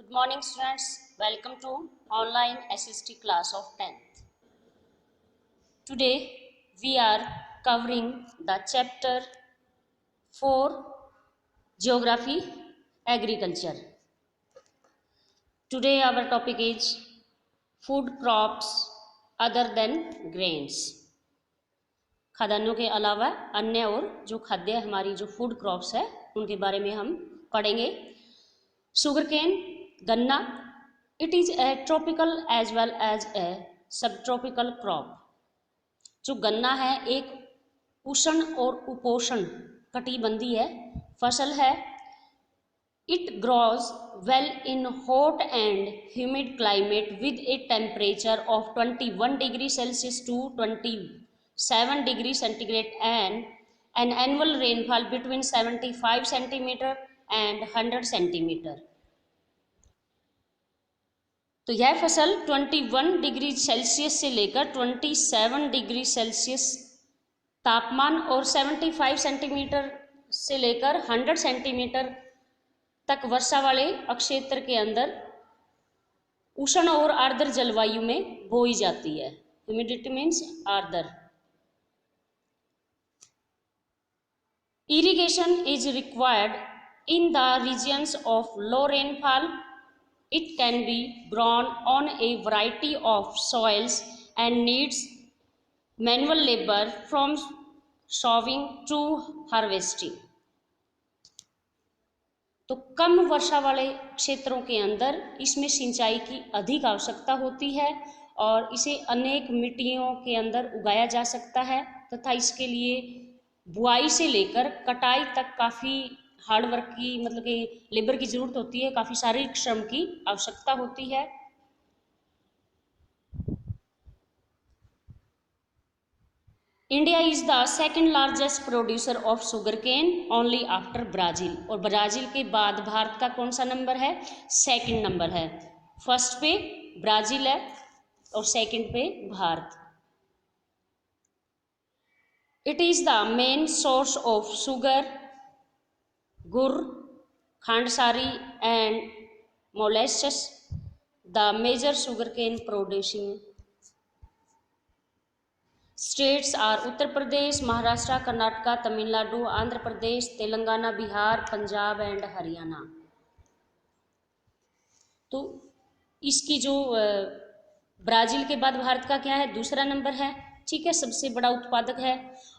Good morning students, welcome to online SST class of 10th. Today we are covering the chapter 4 Geography Agriculture. Today our topic is food crops other than grains. खाद्यान्नों के अलावा अन्य और जो खाद्य हमारी जो फूड क्रॉप्स है उनके बारे में हम पढ़ेंगे. शुगर केन गन्ना, it is a tropical as well as a subtropical crop. जो गन्ना है एक उष्ण और उपोष्ण कटिबंधीय फसल है. It grows well in hot and humid climate with a temperature of 21 degree Celsius to 27 degree centigrade and an annual rainfall between 75 centimeter and 100 centimetre. तो यह फसल 21 डिग्री सेल्सियस से लेकर 27 डिग्री सेल्सियस तापमान और 75 सेंटीमीटर से लेकर 100 सेंटीमीटर तक वर्षा वाले अक्षेत्र के अंदर उष्ण और आर्द्र जलवायु में बोई जाती है. ह्यूमिडिटी मीन्स आर्द्र. Irrigation is required in the regions of low rainfall. It can be grown on a variety of soils and needs manual labor from sowing to harvesting. तो कम वर्षा वाले क्षेत्रों के अंदर इसमें सिंचाई की अधिक आवश्यकता होती है और इसे अनेक मिट्टियों के अंदर उगाया जा सकता है तथा इसके लिए बुआई से लेकर कटाई तक काफ़ी हार्डवर्क की मतलब कि लेबर की ज़रूरत होती है, काफ़ी शारीरिक श्रम की आवश्यकता होती है. India is the second largest producer of sugar cane only after Brazil. और ब्राज़ील के बाद भारत का कौन सा नंबर है? सेकंड नंबर है. फर्स्ट पे ब्राज़ील है और सेकंड पे Bharat. It is the main source of sugar, gur, khandsari and molasses. The major sugarcane producing states are Uttar Pradesh, Maharashtra, Karnataka, Tamil Nadu, Andhra Pradesh, Telangana, Bihar, Punjab and Haryana. तो इसकी जो ब्राज़ील के बाद भारत का क्या है? दूसरा नंबर है. ठीक है, सबसे बड़ा उत्पादक है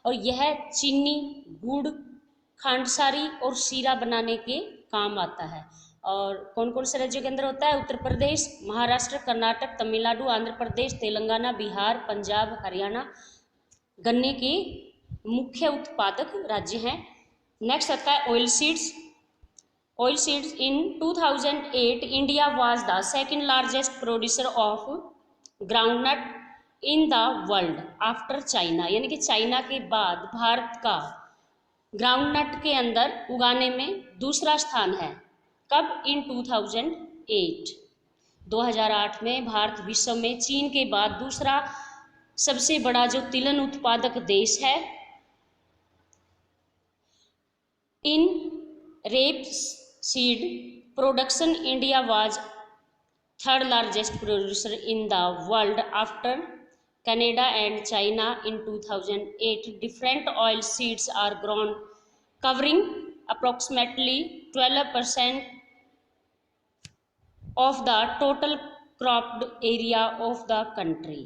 और यह चीनी, गुड़, खांडसारी और शीरा बनाने के काम आता है. और कौन कौन से राज्यों के अंदर होता है? उत्तर प्रदेश, महाराष्ट्र, कर्नाटक, तमिलनाडु, आंध्र प्रदेश, तेलंगाना, बिहार, पंजाब, हरियाणा गन्ने के मुख्य उत्पादक राज्य हैं. नेक्स्ट आता है oil seeds. Oil seeds in 2008 India was the second largest producer of groundnut in the world after China. यानी कि चाइना के बाद भारत का ग्राउंडनट के अंदर उगाने में दूसरा स्थान है. कब? इन 2008. 2008 में भारत विश्व में चीन के बाद दूसरा सबसे बड़ा जो तिलहन उत्पादक देश है. In rapeseed production India was third largest producer in the world after Canada and China. In 2008, different oil seeds are grown, covering approximately 12% of the total cropped area of the country.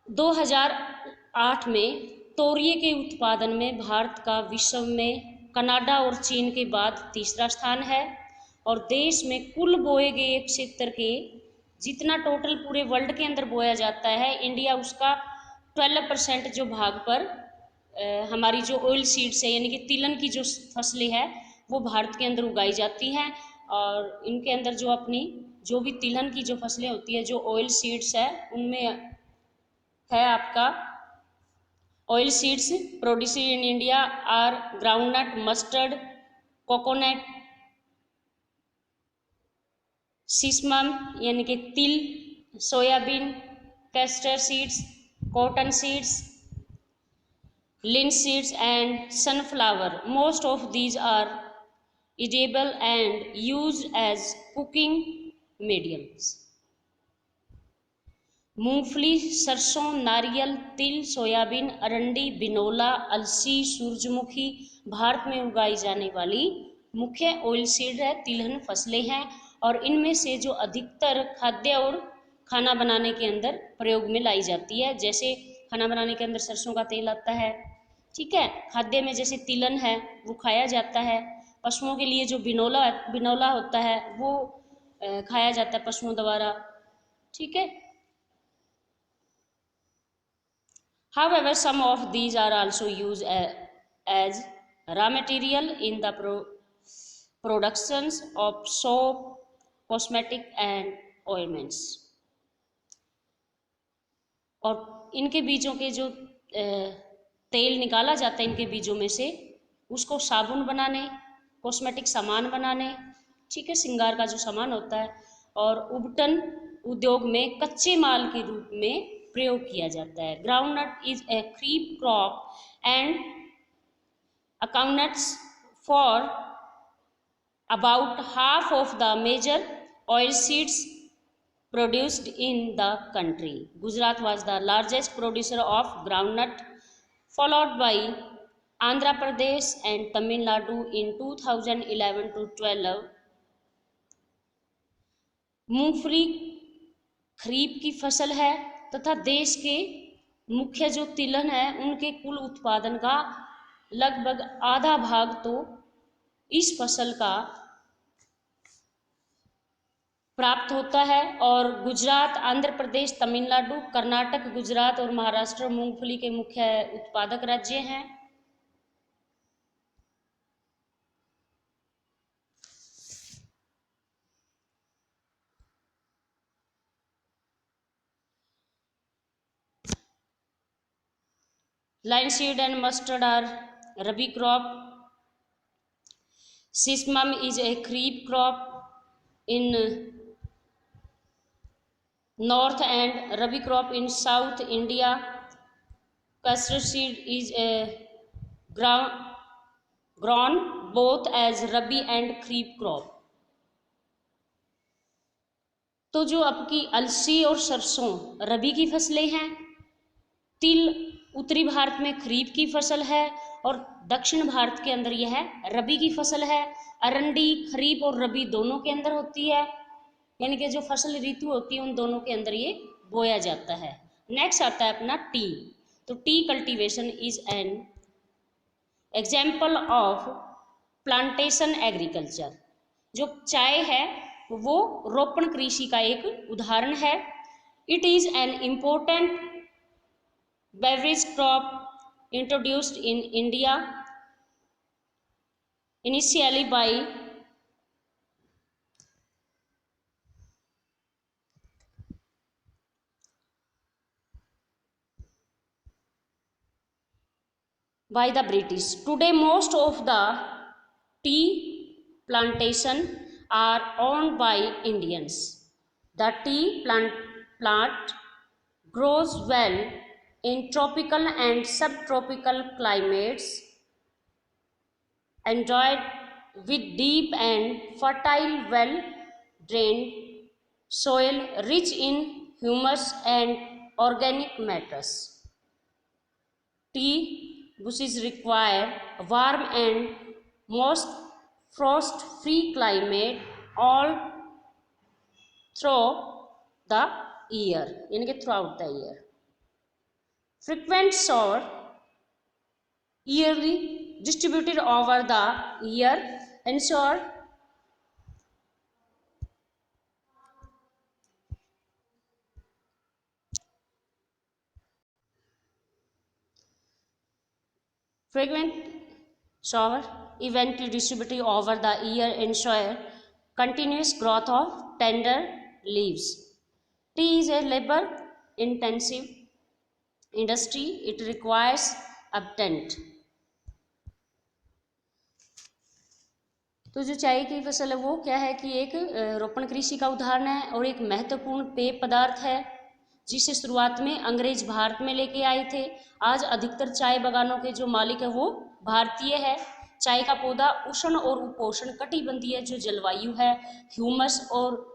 2008 में तोरिये के उत्पादन में भारत का विश्व में Canada और चीन के बाद तीसरा स्थान है और देश में कुल बोए गए क्षेत्र के जितना टोटल पूरे वर्ल्ड के अंदर बोया जाता है, इंडिया उसका 12% जो भाग पर हमारी जो ऑयल सीड्स है यानी कि तिलहन की जो फसलें हैं वो भारत के अंदर उगाई जाती हैं. और इनके अंदर जो अपनी जो भी तिलहन की जो फसलें होती है, जो ऑयल सीड्स है, उनमें है आपका oilseeds produce in India are groundnut, mustard, coconut, sesamum यानी कि तिल, soyabean, castor seeds, cotton seeds, linseeds and sunflower. Most of these are edible and used as cooking mediums. मूंगफली, सरसों, नारियल, तिल, सोयाबीन, अरंडी, बिनोला, अलसी, सूरजमुखी भारत में उगाई जाने वाली मुख्य ऑयल सीड है, तिलहन फसलें हैं और इनमें से जो अधिकतर खाद्य और खाना बनाने के अंदर प्रयोग में लाई जाती है। जैसे खाना बनाने के अंदर सरसों का तेल आता है, ठीक है। खाद्य में जैसे तिलहन है वो खाया जाता है। पशुओं के लिए जो बिनौला होता है वो खाया जाता है पशुओं द्वारा, ठीक है। However, some of these are also used as raw material in the productions of soap, cosmetic and ointments. और इनके बीजों के जो तेल निकाला जाता है इनके बीजों में से, उसको साबुन बनाने, कॉस्मेटिक सामान बनाने, ठीक है, श्रृंगार का जो सामान होता है, और उबटन उद्योग में कच्चे माल के रूप में प्रयोग किया जाता है। Groundnut is a creep crop and accounts for about half of the major oil seeds produced in the country. Gujarat was the largest producer of groundnut, followed by Andhra Pradesh and Tamil Nadu in 2011 to 12. मूंगफली खरीफ की फसल है तथा देश के मुख्य जो तिलहन है उनके कुल उत्पादन का लगभग आधा भाग तो इस फसल का प्राप्त होता है। और गुजरात, आंध्र प्रदेश, तमिलनाडु, कर्नाटक, गुजरात और महाराष्ट्र मूंगफली के मुख्य उत्पादक राज्य हैं। Linseed and mustard are rabi crop. Sesame is a kharif crop in north and rabi crop in south India. Custard seed is a grown both as rabi and kharif crop. तो जो आपकी अलसी और सरसों रबी की फसलें हैं, तिल उत्तरी भारत में खरीफ की फसल है और दक्षिण भारत के अंदर यह रबी की फसल है। अरंडी खरीफ और रबी दोनों के अंदर होती है, यानी कि जो फसल ऋतु होती है उन दोनों के अंदर ये बोया जाता है। नेक्स्ट आता है अपना टी। तो T cultivation is an example of plantation agriculture. जो चाय है वो रोपण कृषि का एक उदाहरण है। It is an important beverage crop introduced in India initially by the British. Today most of the tea plantation are owned by Indians. The tea plant grows well in tropical and subtropical climates, enjoyed with deep and fertile, well-drained soil rich in humus and organic matters. Tea bushes require a warm and most frost-free climate all through the year, यानी कि throughout the year. Frequent shower yearly distributed over the year ensure continuous growth of tender leaves. Tea is a labor intensive industry. It requires abundant. तो जो चाय की फसल है वो क्या है कि एक रोपण कृषि का उदाहरण है और एक महत्वपूर्ण पेय पदार्थ है। जिसे शुरुआत में अंग्रेज भारत में लेके आए थे। आज अधिकतर चाय बागानों के जो मालिक है वो भारतीय है। चाय का पौधा उष्ण और उपोष्ण कटिबंधीय जो जलवायु है, ह्यूमस और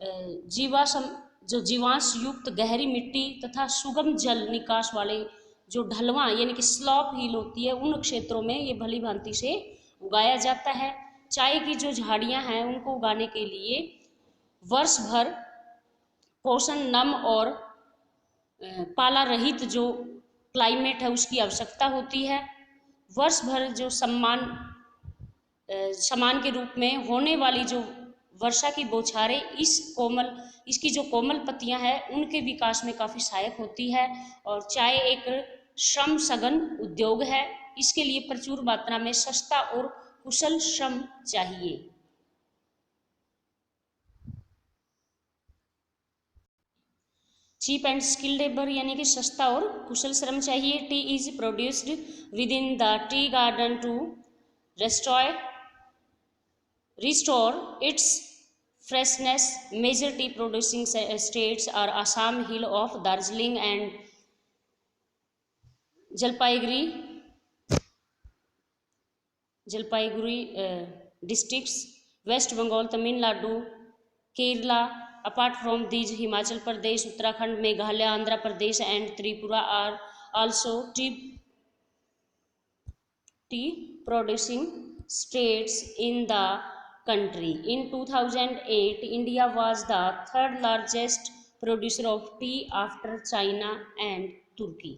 जीवाश्म जो जीवांश युक्त गहरी मिट्टी तथा सुगम जल निकास वाले जो ढलवा यानी कि स्लॉप हिल होती है, उन क्षेत्रों में ये भली भांति से उगाया जाता है। चाय की जो झाड़ियां हैं उनको उगाने के लिए वर्ष भर पोषण नम और पाला रहित जो क्लाइमेट है उसकी आवश्यकता होती है। वर्ष भर जो समान के रूप में होने वाली जो वर्षा की बौछारें इसकी जो कोमल पत्तियां हैं उनके विकास में काफ़ी सहायक होती है। और चाय एक श्रम सघन उद्योग है, इसके लिए प्रचुर मात्रा में सस्ता और कुशल श्रम चाहिए। चीप एंड स्किल्ड लेबर यानी कि सस्ता और कुशल श्रम चाहिए। Tea is produced within the tea garden to restore its freshness. Major tea producing states are Assam, Hill of Darjeeling and Jalpaiguri districts, West Bengal, Tamil Nadu, Kerala. Apart from these, Himachal Pradesh, Uttarakhand, Meghalaya, Andhra Pradesh and Tripura are also tea producing states in the country. In 2008, India was the third largest producer of tea after China and Turkey.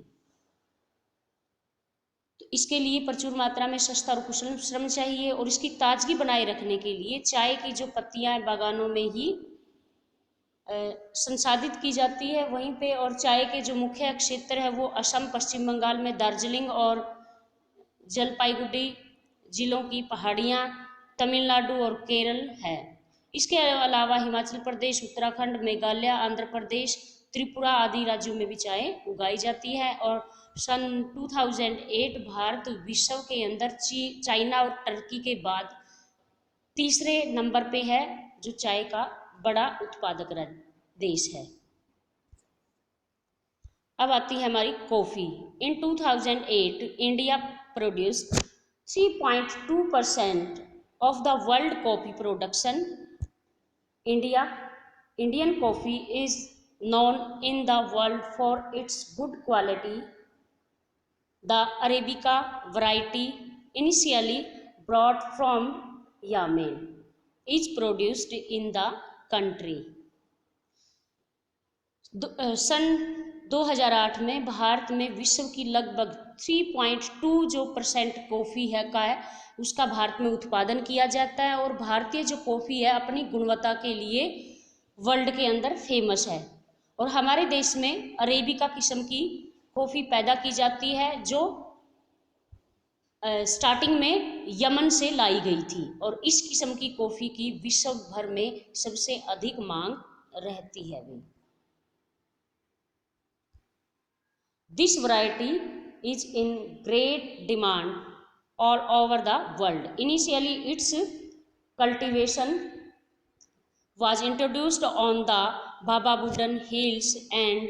तो इसके लिए प्रचुर मात्रा में सस्ता और कुशल श्रम चाहिए और इसकी ताजगी बनाए रखने के लिए चाय की जो पत्तियां बागानों में ही संसाधित की जाती है वहीं पे। और चाय के जो मुख्य क्षेत्र है वो असम, पश्चिम बंगाल में दार्जिलिंग और जलपाईगुड़ी जिलों की पहाड़ियाँ, तमिलनाडु और केरल है। इसके अलावा हिमाचल प्रदेश, उत्तराखंड, मेघालय, आंध्र प्रदेश, त्रिपुरा आदि राज्यों में भी चाय उगाई जाती है। और सन 2008 भारत विश्व के अंदर चाइना और टर्की के बाद तीसरे नंबर पे है जो चाय का बड़ा उत्पादक देश है। अब आती है हमारी coffee. In 2008 India produced 3.2% of the world coffee production. Indian coffee is known in the world for its good quality. The Arabica variety, initially brought from Yemen, is produced in the country. सन 2008 में भारत में विश्व की लगभग 3.2 जो % coffee है उसका भारत में उत्पादन किया जाता है। और भारतीय जो कॉफ़ी है अपनी गुणवत्ता के लिए वर्ल्ड के अंदर फेमस है। और हमारे देश में अरेबिका किस्म की कॉफ़ी पैदा की जाती है जो स्टार्टिंग में यमन से लाई गई थी और इस किस्म की कॉफ़ी की विश्व भर में सबसे अधिक मांग रहती है। This variety is in great demand all over the world. Initially, its cultivation was introduced on the Baba Budan Hills, and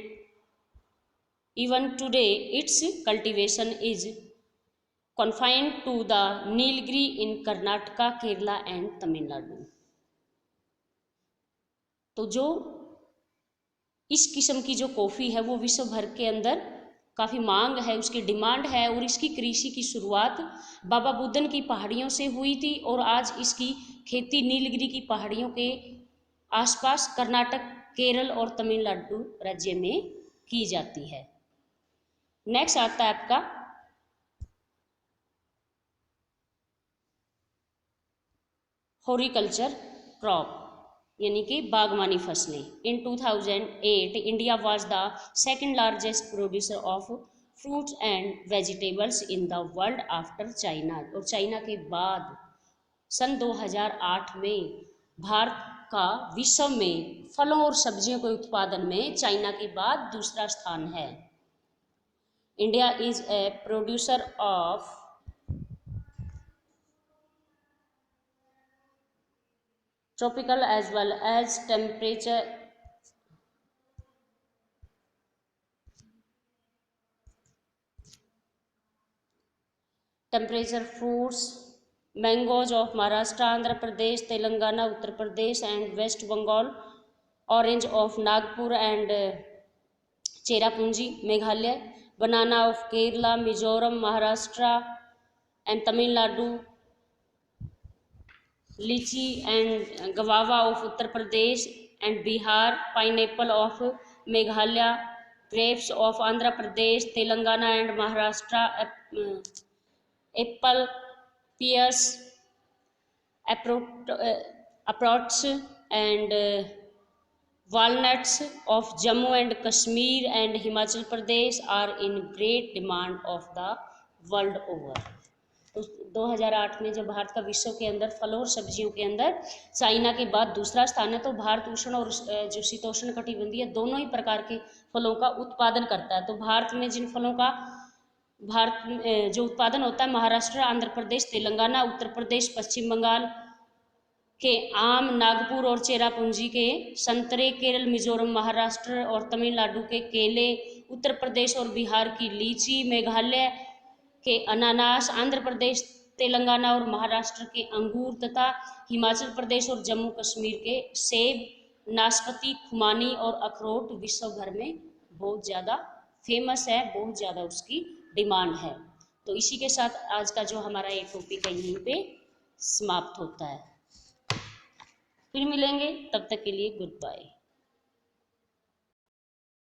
even today, its cultivation is confined to the Nilgiri in Karnataka, Kerala, and Tamil Nadu. तो जो इस किस्म की जो coffee है वो विश्व भर के अंदर काफ़ी मांग है, उसकी डिमांड है। और इसकी कृषि की शुरुआत बाबा बुदन की पहाड़ियों से हुई थी और आज इसकी खेती नीलगिरी की पहाड़ियों के आसपास कर्नाटक, केरल और तमिलनाडु राज्य में की जाती है। नेक्स्ट आता है आपका हॉर्टिकल्चर क्रॉप यानी कि बागवानी फसलें। इन 2008 India was the second largest producer of fruits and vegetables in the world after China. और चाइना के बाद सन 2008 में भारत का विश्व में फलों और सब्जियों के उत्पादन में चाइना के बाद दूसरा स्थान है। India is a producer of tropical as well as temperature temperature fruits, mangoes of Maharashtra, Andhra Pradesh, Telangana, Uttar Pradesh and West Bengal, orange of Nagpur and Cherrapunji Meghalaya, banana of Kerala, Mizoram, Maharashtra and Tamil Nadu, litchi and guava of Uttar Pradesh and Bihar, pineapple of Meghalaya, grapes of Andhra Pradesh, Telangana and Maharashtra, apple, pears, apricots and walnuts of Jammu and Kashmir and Himachal Pradesh are in great demand of the world over। तो 2008 में जब भारत का विश्व के अंदर फलों और सब्जियों के अंदर चाइना के बाद दूसरा स्थान है, तो भारत उष्ण और जो शीतोष्ण कटिबंधीय दोनों ही प्रकार के फलों का उत्पादन करता है। तो भारत में जिन फलों का जो उत्पादन होता है, महाराष्ट्र, आंध्र प्रदेश, तेलंगाना, उत्तर प्रदेश, पश्चिम बंगाल के आम, नागपुर और चेरापूंजी के संतरे, केरल, मिजोरम, महाराष्ट्र और तमिलनाडु के केले, उत्तर प्रदेश और बिहार की लीची, मेघालय के अनानास, आंध्र प्रदेश, तेलंगाना और महाराष्ट्र के अंगूर तथा हिमाचल प्रदेश और जम्मू कश्मीर के सेब, नाशपाती, खुमानी और अखरोट विश्व भर में बहुत ज़्यादा फेमस है, बहुत ज़्यादा उसकी डिमांड है। तो इसी के साथ आज का जो हमारा ये टॉपिक है यहीं पे समाप्त होता है। फिर मिलेंगे, तब तक के लिए गुड बाय।